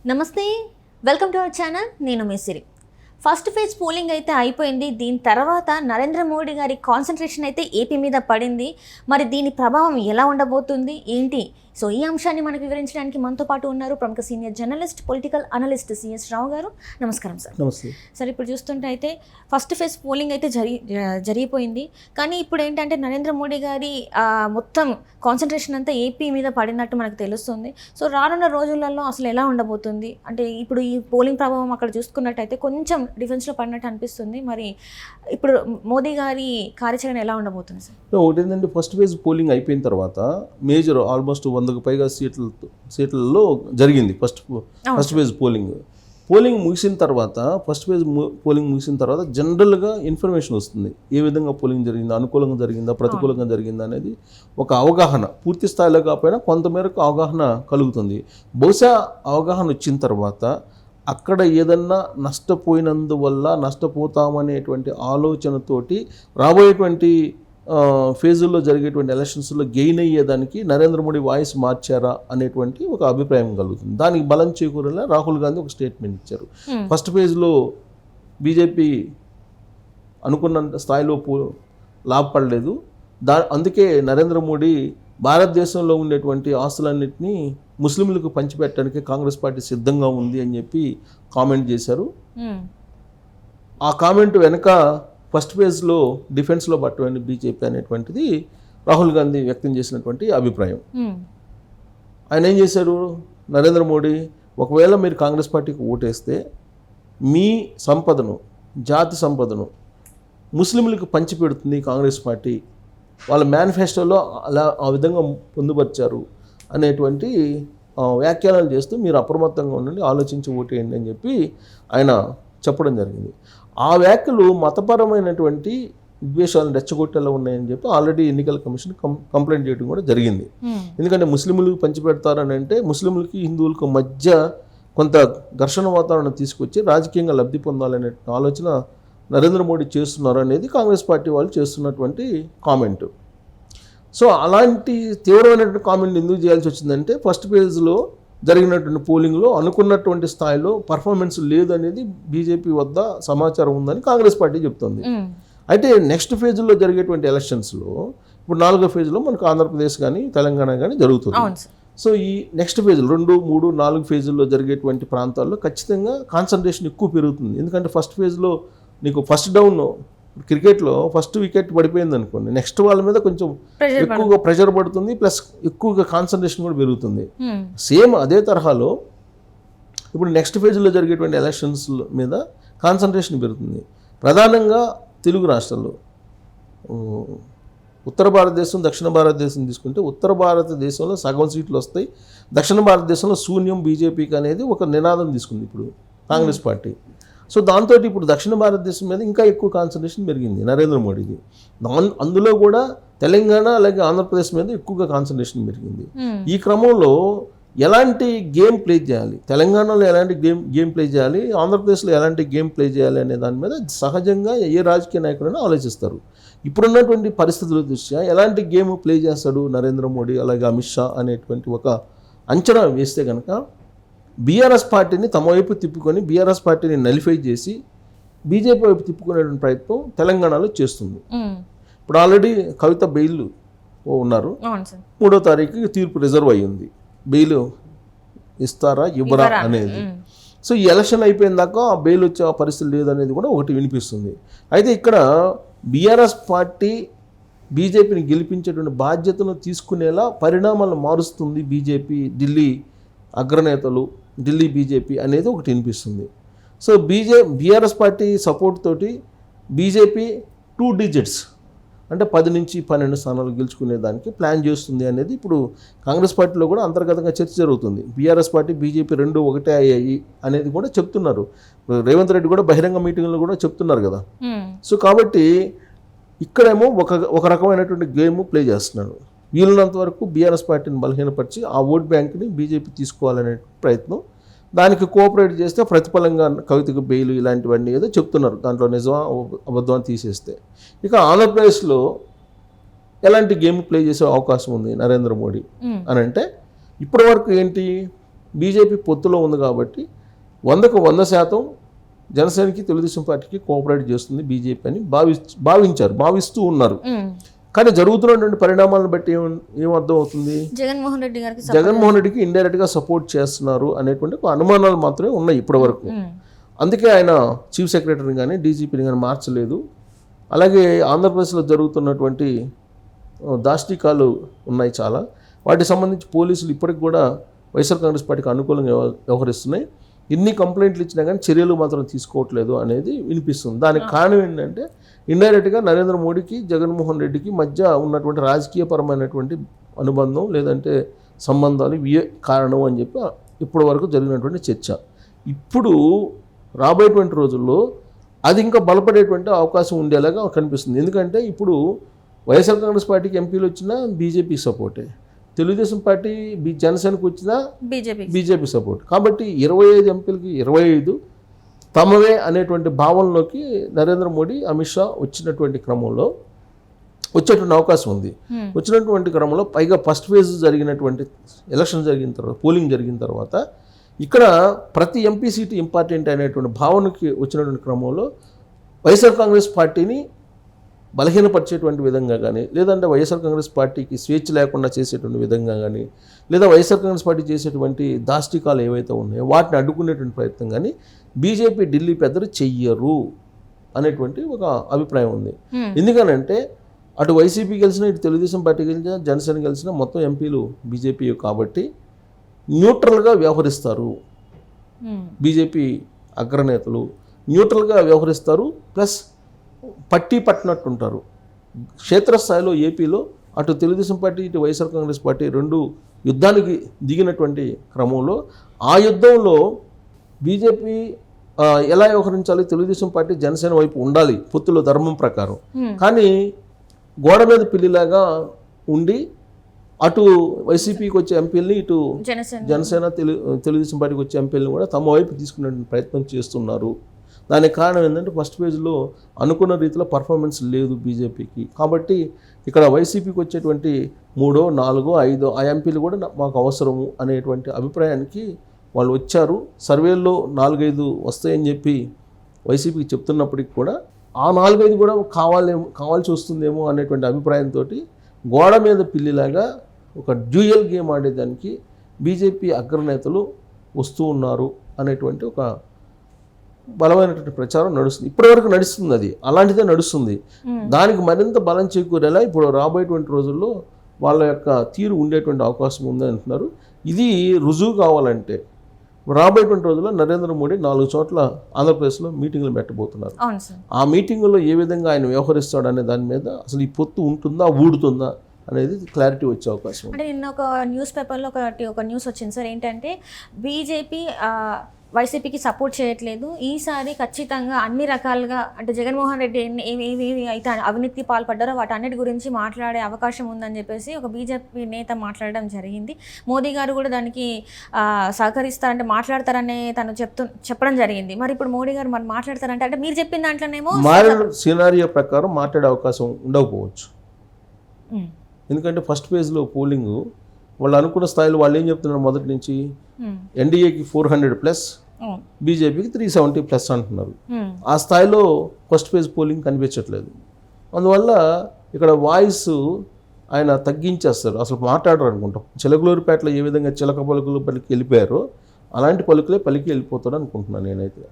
నమస్తే, welcome to our channel. నేను మీ సిరి. First phase polling అయితే అయిపోయింది. దీని తర్వాత నరేంద్ర మోడీ గారి కాన్సన్ట్రేషన్ అయితే ఏపీ మీద పడింది. మరి దీని ప్రభావం ఎలా ఉండబోతుంది ఏంటి? సో ఈ అంశాన్ని మనకు వివరించడానికి మనతో పాటు ఉన్నారు ప్రముఖ senior journalist, political analyst C S Rao గారు. నమస్కారం సార్. నమస్తే సార్, ఇప్పుడు చూస్తుంటే అయితే ఫస్ట్ ఫేజ్ పోలింగ్ అయితే జరిగిపోయింది. కానీ ఇప్పుడు ఏంటంటే నరేంద్ర మోడీ గారి మొత్తం కాన్సన్ట్రేషన్ అంతా ఏపీ మీద పడినట్టు మనకు తెలుస్తుంది. సో రానున్న రోజులలో అసలు ఎలా ఉండబోతుంది అంటే ఇప్పుడు ఈ పోలింగ్ ప్రభావం అక్కడ చూసుకున్నట్టయితే కొంచెం డిఫెన్స్లో పడినట్టు అనిపిస్తుంది. మరి ఇప్పుడు మోదీ గారి కార్యాచరణ ఎలా ఉండబోతుంది సార్? ఒకటి ఏంటంటే ఫస్ట్ ఫేజ్ పోలింగ్ అయిపోయిన తర్వాత మేజర్ ఆల్మోస్ట్ 100కు పైగా సీట్లలో జరిగింది ఫస్ట్ ఫేజ్ పోలింగ్ ముగిసిన తర్వాత పోలింగ్ ముగిసిన తర్వాత జనరల్గా ఇన్ఫర్మేషన్ వస్తుంది. ఏ విధంగా పోలింగ్ జరిగిందా, అనుకూలంగా జరిగిందా, ప్రతికూలంగా జరిగిందా అనేది ఒక అవగాహన, పూర్తి స్థాయిలో కాకపోయినా కొంతమేరకు అవగాహన కలుగుతుంది. బహుశా అవగాహన వచ్చిన తర్వాత అక్కడ ఏదన్నా నష్టపోయినందువల్ల నష్టపోతామనేటువంటి ఆలోచనతోటి రాబోయేటువంటి ఫేజుల్లో జరిగేటువంటి ఎలక్షన్స్లో గెయిన్ అయ్యేదానికి నరేంద్ర మోడీ వాయిస్ మార్చారా అనేటువంటి ఒక అభిప్రాయం కలుగుతుంది. దానికి బలం చేకూరేలా రాహుల్ గాంధీ ఒక స్టేట్మెంట్ ఇచ్చారు. ఫస్ట్ ఫేజ్లో బీజేపీ అనుకున్నంత స్థాయిలో లాభపడలేదు. అందుకే నరేంద్ర మోడీ భారతదేశంలో ఉండేటువంటి ఆస్తులన్నింటినీ ముస్లింలకు పంచిపెట్టడానికి కాంగ్రెస్ పార్టీ సిద్ధంగా ఉంది అని చెప్పి కామెంట్ చేశారు. ఆ కామెంట్ వెనక ఫస్ట్ ఫేజ్లో డిఫెన్స్లో పట్టుబడిన బీజేపీ అనేటువంటిది రాహుల్ గాంధీ వ్యక్తం చేసినటువంటి అభిప్రాయం. ఆయన ఏం చేశారు, నరేంద్ర మోడీ ఒకవేళ మీరు కాంగ్రెస్ పార్టీకి ఓటేస్తే మీ సంపదను, జాతి సంపదను ముస్లింలకు పంచిపెడుతుంది కాంగ్రెస్ పార్టీ, వాళ్ళ మేనిఫెస్టోలో ఆ విధంగా పొందుపరిచారు అనేటువంటి వ్యాఖ్యానాలు చేస్తూ మీరు అప్రమత్తంగా ఉండండి, ఆలోచించి ఓటేయండి అని చెప్పి ఆయన చెప్పడం జరిగింది. ఆ వ్యాఖ్యలు మతపరమైనటువంటి విద్వేషాలను రెచ్చగొట్టేలా ఉన్నాయని చెప్పి ఆల్రెడీ ఎన్నికల కమిషన్ కంప్లైంట్ చేయడం కూడా జరిగింది. ఎందుకంటే ముస్లింలకు పంచిపెడతారని అంటే ముస్లింలకి హిందువులకు మధ్య కొంత ఘర్షణ వాతావరణం తీసుకొచ్చి రాజకీయంగా లబ్ధి పొందాలనే ఆలోచన నరేంద్ర మోడీ చేస్తున్నారు అనేది కాంగ్రెస్ పార్టీ వాళ్ళు చేస్తున్నటువంటి కామెంట్. సో అలాంటి తీవ్రమైనటువంటి కామెంట్ ఎందుకు చేయాల్సి వచ్చిందంటే ఫస్ట్ ఫేజ్లో జరిగినటువంటి పోలింగ్లో అనుకున్నటువంటి స్థాయిలో పర్ఫార్మెన్స్ లేదు అనేది బీజేపీ వద్ద సమాచారం ఉందని కాంగ్రెస్ పార్టీ చెప్తుంది. అయితే నెక్స్ట్ ఫేజ్లో జరిగేటువంటి ఎలక్షన్స్లో ఇప్పుడు 4వ ఫేజ్లో మనకు ఆంధ్రప్రదేశ్ కానీ తెలంగాణ కానీ జరుగుతుంది. సో ఈ నెక్స్ట్ ఫేజ్లో 2, 3, 4 ఫేజుల్లో జరిగేటువంటి ప్రాంతాల్లో ఖచ్చితంగా కాన్సన్ట్రేషన్ ఎక్కువ పెరుగుతుంది. ఎందుకంటే ఫస్ట్ ఫేజ్లో నీకు ఫస్ట్ డౌన్ క్రికెట్లో ఫస్ట్ వికెట్ పడిపోయింది అనుకోండి, నెక్స్ట్ వాళ్ళ మీద కొంచెం ఎక్కువగా ప్రెషర్ పడుతుంది, ప్లస్ ఎక్కువగా కాన్సన్ట్రేషన్ కూడా పెరుగుతుంది. సేమ్ అదే తరహాలో ఇప్పుడు నెక్స్ట్ ఫేజ్లో జరిగేటువంటి ఎలక్షన్స్ మీద కాన్సన్ట్రేషన్ పెరుగుతుంది. ప్రధానంగా తెలుగు రాష్ట్రాల్లో ఉత్తర భారతదేశం, దక్షిణ భారతదేశం తీసుకుంటే ఉత్తర భారతదేశంలో సగం సీట్లు వస్తాయి, దక్షిణ భారతదేశంలో శూన్యం బీజేపీకి అనేది ఒక నినాదం తీసుకుంది ఇప్పుడు కాంగ్రెస్ పార్టీ. సో దాంతో ఇప్పుడు దక్షిణ భారతదేశం మీద ఇంకా ఎక్కువ కాన్సన్ట్రేషన్ పెరిగింది నరేంద్ర మోడీది. అందులో కూడా తెలంగాణ అలాగే ఆంధ్రప్రదేశ్ మీద ఎక్కువగా కాన్సన్ట్రేషన్ పెరిగింది. ఈ క్రమంలో ఎలాంటి గేమ్ ప్లే చేయాలి, తెలంగాణలో ఎలాంటి గేమ్ ప్లే చేయాలి, ఆంధ్రప్రదేశ్లో ఎలాంటి గేమ్ ప్లే చేయాలి అనే దాని మీద సహజంగా ఏ రాజకీయ నాయకుడైనా ఆలోచిస్తారు. ఇప్పుడున్నటువంటి పరిస్థితుల దృష్ట్యా ఎలాంటి గేమ్ ప్లే చేస్తాడు నరేంద్ర మోడీ అలాగే అమిత్ షా అనేటువంటి ఒక అంచనా వేస్తే కనుక బీఆర్ఎస్ పార్టీని తమ వైపు తిప్పుకొని బీఆర్ఎస్ పార్టీని నలిఫై చేసి బీజేపీ వైపు తిప్పుకునేటువంటి ప్రయత్నం తెలంగాణలో చేస్తుంది. ఇప్పుడు ఆల్రెడీ కవిత బెయిల్ ఉన్నారు, 3వ తారీఖు తీర్పు రిజర్వ్ అయ్యింది, బెయిల్ ఇస్తారా ఇవ్వరా అనేది. సో ఈ ఎలక్షన్ అయిపోయిన దాకా ఆ బెయిల్ వచ్చే పరిస్థితి లేదనేది కూడా ఒకటి వినిపిస్తుంది. అయితే ఇక్కడ బీఆర్ఎస్ పార్టీ బీజేపీని గెలిపించేటువంటి బాధ్యతను తీసుకునేలా పరిణామాలను మారుస్తుంది బీజేపీ, ఢిల్లీ అగ్రనేతలు, ఢిల్లీ బీజేపీ అనేది ఒకటి వినిపిస్తుంది. సో బీఆర్ఎస్ పార్టీ సపోర్ట్ తోటి బీజేపీ 2 డిజిట్స్ అంటే 10 నుంచి 12 స్థానాలు గెలుచుకునేదానికి ప్లాన్ చేస్తుంది అనేది ఇప్పుడు కాంగ్రెస్ పార్టీలో కూడా అంతర్గతంగా చర్చ జరుగుతుంది. బీఆర్ఎస్ పార్టీ బీజేపీ 2 ఒకటే అయ్యాయి అనేది కూడా చెప్తున్నారు. రేవంత్ రెడ్డి కూడా బహిరంగ మీటింగ్లో కూడా చెప్తున్నారు కదా. సో కాబట్టి ఇక్కడేమో ఒక రకమైనటువంటి గేమ్ ప్లే చేస్తున్నాడు. వీలున్నంత వరకు బీఆర్ఎస్ పార్టీని బలహీనపరిచి ఆ ఓట్ బ్యాంక్ని బీజేపీ తీసుకోవాలనే ప్రయత్నం, దానికి కోఆపరేట్ చేస్తే ప్రతిఫలంగా కవితకు బెయిల్ ఇలాంటివన్నీ ఏదో చెప్తున్నారు. దాంట్లో నిజమా అబద్ధం తీసేస్తే ఇక ఆంధ్రప్రదేశ్లో ఎలాంటి గేమ్ ప్లే చేసే అవకాశం ఉంది నరేంద్ర మోడీ అని అంటే ఇప్పటి వరకు ఏంటి బీజేపీ పొత్తులో ఉంది కాబట్టి 100% జనసేనకి తెలుగుదేశం పార్టీకి కోఆపరేట్ చేస్తుంది బీజేపీ అని భావిస్తూ ఉన్నారు. కానీ జరుగుతున్నటువంటి పరిణామాలను బట్టి ఏమర్థం అవుతుంది, జగన్మోహన్ రెడ్డికి ఇండైరెక్ట్గా సపోర్ట్ చేస్తున్నారు అనేటువంటి అనుమానాలు మాత్రమే ఉన్నాయి ఇప్పటి వరకు. అందుకే ఆయన చీఫ్ సెక్రటరీని కానీ డీజీపీని కానీ మార్చలేదు. అలాగే ఆంధ్రప్రదేశ్లో జరుగుతున్నటువంటి దాష్టికాలు ఉన్నాయి చాలా, వాటికి సంబంధించి పోలీసులు ఇప్పటికి కూడా వైఎస్ఆర్ కాంగ్రెస్ పార్టీకి అనుకూలంగా వ్యవహరిస్తున్నాయి. ఎన్ని కంప్లైంట్లు ఇచ్చినా కానీ చర్యలు మాత్రం తీసుకోవట్లేదు అనేది వినిపిస్తుంది. దానికి కారణం ఏంటంటే ఇండైరెక్ట్గా నరేంద్ర మోడీకి జగన్మోహన్ రెడ్డికి మధ్య ఉన్నటువంటి రాజకీయపరమైనటువంటి అనుబంధం లేదంటే సంబంధాలు ఇవే కారణం అని చెప్పి ఇప్పటి వరకు జరిగినటువంటి చర్చ. ఇప్పుడు రాబోయేటువంటి రోజుల్లో అది ఇంకా బలపడేటువంటి అవకాశం ఉండేలాగా కనిపిస్తుంది. ఎందుకంటే ఇప్పుడు వైఎస్ఆర్ కాంగ్రెస్ పార్టీకి ఎంపీలు వచ్చినా బీజేపీ సపోర్టే, తెలుగుదేశం పార్టీ జనసేనకు వచ్చినా బీజేపీ సపోర్ట్. కాబట్టి 25 ఎంపీలకి 25 తమవే అనేటువంటి భావనలోకి నరేంద్ర మోడీ అమిత్ షా వచ్చేటువంటి అవకాశం ఉంది. వచ్చినటువంటి క్రమంలో పైగా ఫస్ట్ ఫేజ్ జరిగినటువంటి ఎలక్షన్ జరిగిన తర్వాత, పోలింగ్ జరిగిన తర్వాత ఇక్కడ ప్రతి ఎంపీ సీటు ఇంపార్టెంట్ అనేటువంటి భావనకి వచ్చినటువంటి క్రమంలో వైఎస్ఆర్ కాంగ్రెస్ పార్టీని బలహీనపరిచేటువంటి విధంగా కానీ, లేదంటే వైఎస్ఆర్ కాంగ్రెస్ పార్టీకి స్వేచ్ఛ లేకుండా చేసేటువంటి విధంగా కానీ, లేదా వైఎస్ఆర్ కాంగ్రెస్ పార్టీ చేసేటువంటి దాష్టికాలు ఏవైతే ఉన్నాయో వాటిని అడ్డుకునేటువంటి ప్రయత్నం కానీ బీజేపీ ఢిల్లీ పెద్దలు చెయ్యరు అనేటువంటి ఒక అభిప్రాయం ఉంది. ఎందుకనంటే అటు వైసీపీ గెలిచినా, ఇటు తెలుగుదేశం పార్టీ గెలిచినా, జనసేన గెలిచినా మొత్తం ఎంపీలు బీజేపీ కాబట్టి న్యూట్రల్గా వ్యవహరిస్తారు. బీజేపీ అగ్రనేతలు న్యూట్రల్గా వ్యవహరిస్తారు, ప్లస్ పట్టినట్టుంటారు. క్షేత్రస్థాయిలో ఏపీలో అటు తెలుగుదేశం పార్టీ ఇటు వైఎస్ఆర్ కాంగ్రెస్ పార్టీ రెండు యుద్ధానికి దిగినటువంటి క్రమంలో ఆ యుద్ధంలో బీజేపీ ఎలా వ్యవహరించాలి, తెలుగుదేశం పార్టీ జనసేన వైపు ఉండాలి పొత్తులో ధర్మం ప్రకారం. కానీ గోడ మీద పిల్లిలాగా ఉండి అటు వైసీపీకి వచ్చే ఎంపీలని ఇటు జనసేన తెలుగుదేశం పార్టీకి వచ్చే ఎంపీలని కూడా తమ వైపు తీసుకునే ప్రయత్నం చేస్తున్నారు. దానికి కారణం ఏంటంటే ఫస్ట్ ఫేజ్లో అనుకున్న రీతిలో పర్ఫార్మెన్స్ లేదు బీజేపీకి. కాబట్టి ఇక్కడ వైసీపీకి వచ్చేటువంటి 3, 4, 5 ఆ ఎంపీలు కూడా మాకు అవసరము అనేటువంటి అభిప్రాయానికి వాళ్ళు వచ్చారు. సర్వేల్లో 4-5 వస్తాయని చెప్పి వైసీపీకి చెప్తున్నప్పటికి కూడా ఆ 4-5 కూడా కావాల్సి వస్తుందేమో అనేటువంటి అభిప్రాయంతో గోడ మీద పిల్లిలాగా ఒక డ్యూయల్ గేమ్ ఆడేదానికి బీజేపీ అగ్రనేతలు వస్తూ ఉన్నారు అనేటువంటి ఒక బలమైనటువంటి ప్రచారం నడుస్తుంది. ఇప్పటివరకు నడుస్తుంది, అది అలాంటిదే నడుస్తుంది. దానికి మరింత బలం చేకూరేలా ఇప్పుడు రాబోయేటువంటి రోజుల్లో వాళ్ళ యొక్క తీరు ఉండేటువంటి అవకాశం ఉందని అంటున్నారు. ఇది రుజువు కావాలంటే రాబోయేటువంటి రోజుల్లో నరేంద్ర మోడీ 4 చోట్ల ఆంధ్రప్రదేశ్లో మీటింగ్లు పెట్టబోతున్నారు. ఆ మీటింగుల్లో ఏ విధంగా ఆయన వ్యవహరిస్తాడు అనే దాని మీద అసలు ఈ పొత్తు ఉంటుందా ఊడుతుందా అనేది క్లారిటీ వచ్చే అవకాశం ఉంది. అంటే నిన్న ఒక న్యూస్ పేపర్లో ఒక న్యూస్ వచ్చింది సార్, ఏంటంటే బీజేపీ వైసీపీకి సపోర్ట్ చేయట్లేదు, ఈసారి ఖచ్చితంగా అన్ని రకాలుగా అంటే జగన్మోహన్ రెడ్డి ఏవి అయితే అవినీతికి పాల్పడ్డారో వాటన్నిటి గురించి మాట్లాడే అవకాశం ఉందని చెప్పేసి ఒక బీజేపీ నేత మాట్లాడడం జరిగింది. మోదీ గారు కూడా దానికి సహకరిస్తారంటే మాట్లాడతారనే తను చెప్పడం జరిగింది. మరి ఇప్పుడు మోడీ గారు మరి మాట్లాడతారంటే అంటే మీరు చెప్పిన దాంట్లోనేమో సినారియో ప్రకారం మాట్లాడే అవకాశం ఉండకపోవచ్చు. ఎందుకంటే ఫస్ట్ ఫేజ్లో పోలింగ్ వాళ్ళు అనుకున్న స్థాయిలో వాళ్ళు ఏం చెప్తున్నారు, మొదటి నుంచి ఎన్డీఏకి 400+, బీజేపీకి 370+ అంటున్నారు. ఆ స్థాయిలో ఫస్ట్ ఫేజ్ పోలింగ్ కనిపించట్లేదు. అందువల్ల ఇక్కడ వాయిస్ ఆయన తగ్గించేస్తారు, అసలు మాట్లాడరు అనుకుంటాం. చిలకలూరుపేటలో ఏ విధంగా చిలక పలుకులు పలికి వెళ్ళిపోయారో అలాంటి పలుకులే పలికి వెళ్ళిపోతాడు అనుకుంటున్నాను నేనైతే.